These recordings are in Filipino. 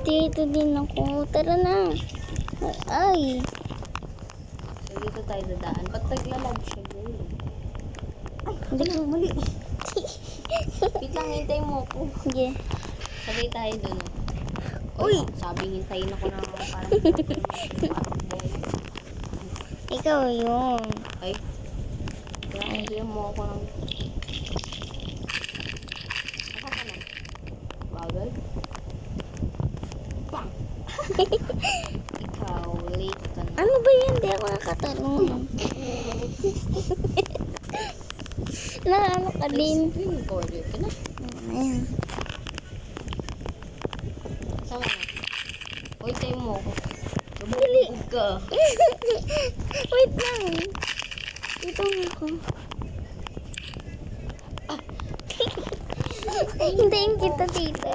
Dito din ako. Tara na. Ay. So, dito tayo dadaan. Ba't naglalag siya, girl? Ay, Hindi ko mali. wait lang, hintay mo ako. Sige. Sabay tayo dun. Uy! Sabi, hintayin ako na parang Ikaw yun. ay, kaya bigyan mo ako ngaka na. Bagal. Bang! Ikaw, late ka na. Ano ba yan? Hindi ako nakatanong. Na ano ka din? Screen recorder ka na. Ayan. Sama na. O, hintayin mo ako. Dali. Lumubog ka. Wait lang. Dito nga ako. Hintayin kita dito.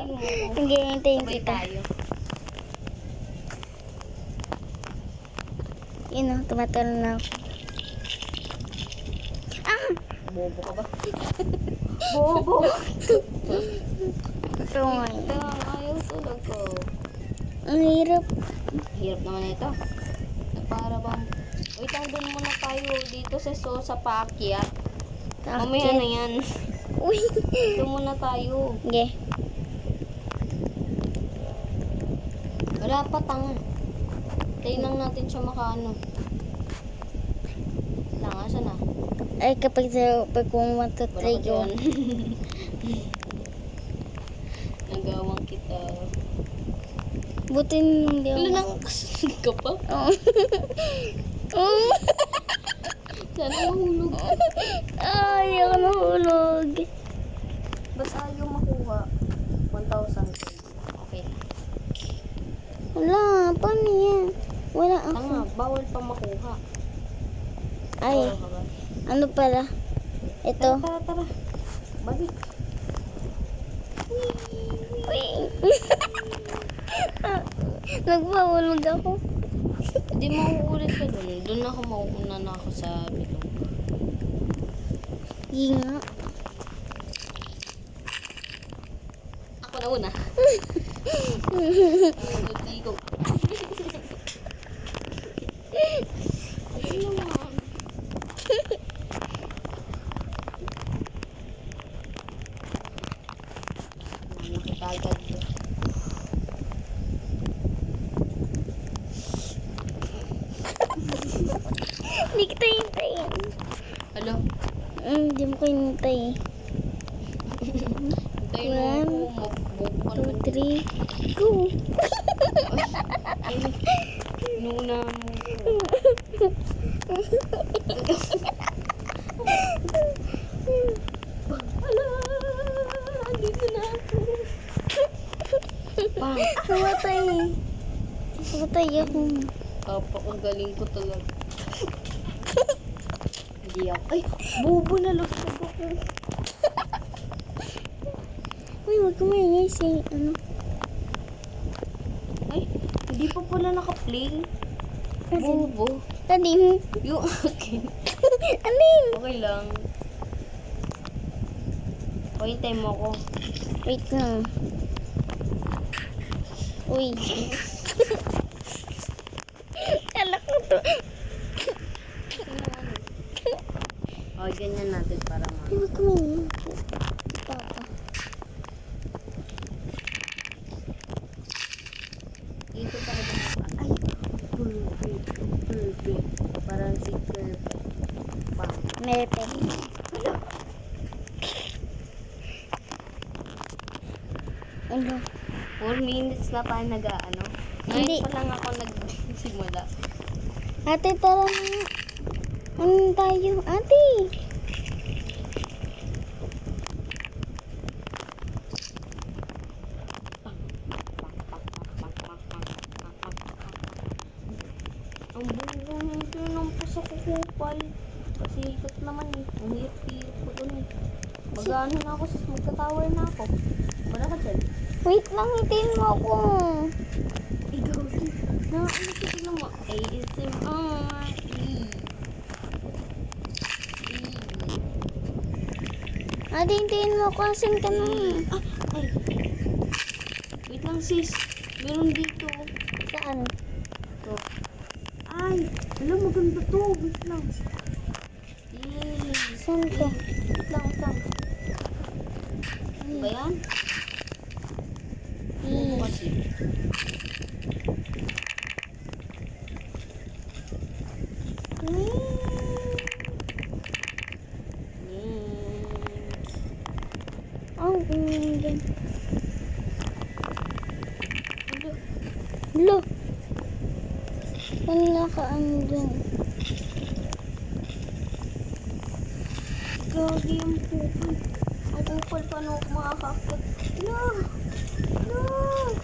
Hindi, hintayin Sabay kita. tayo. Yun o, tumatalo na ako. Ah! Bobo ka ba? Bobo! Ito nga yun. Ito, ayaw tulog ko. Ang hirap. Hirap naman ito. Na para bang... Wait lang, dun muna tayo dito sa paakyat. Mamaya na yan. Uy! Dito muna tayo. Sige. Wala pa, tanga. Tayo lang natin siya makaano. Tanga siya na. Ay, pag kung Wala matatry ka ko. dyan. Nagawang kita. Buti hindi ako. Wala nang kasunod ka pa. Oo. Oo. Sana mahulog. Ay, ako nahulog. Ba't ayaw makuha? 1,000. Okay. Wala, paano yan? Wala ako. Tanga, bawal pa makuha. Ay, Bawal ka ba? ano pala? Ito. Tara, tara. Balik. Uy. Nagpahulog ako. Hindi mauulit ka dun. Dun ako mauuna na ako sa bilog. Hinga. Ako na una. Hindi ko. Ano naman? Nakitagad ko. Hindi kita hintayin. Alo? Hindi mo ko hintay. Hintayin mo ako. Mabubukan Two, man. three, go. Ay, nuna mo. Ala, andito na ako. Bang! Namatay. Namatay ako. Ang galing ko talaga. Hindi ako. Ay, bobo na lusog ako. Uy, wag ka maingay si ano. Ay, hindi pa pala naka-play. Bobo. Tadim. Yung akin. Anin? Okay lang. O, hintay mo ako. Wait lang. Uy. Alak ko to. O, ganyan natin para Uy, wag ka maingay. Papa. Dito tayo ay, perfect. Parang si perfect. Bang. Merpeg. Ano? 4 minutes na tayo nag-ano. Hindi. Ngayon pa lang ako nagsimula. Ate, tara na. Ano tayo? Ate! Ang buo nito ng pasakukupal. Kasi ikot naman eh. Ang hirap-hirap ko dun eh. Mag-ano na ako, sis, magka-tower na ako. Wala ka dyan. Wait lang, hitiin mo ako. Ikaw din. Na, ano kasi naman? ASMR. Ate, hitiin mo ako. Asan ka na? Ah, ay. Wait lang, sis. Meron dito. Saan? Ito. Ay, alam, maganda to. Wait lang. Saan to? Wait lang, wait lang. Ano ba yan? Ano kasi? Ang ganda. Ano? Lo. Ang nakaandun. Gagi yung kupal. Ang kupal, paano ako makakakit? No! No!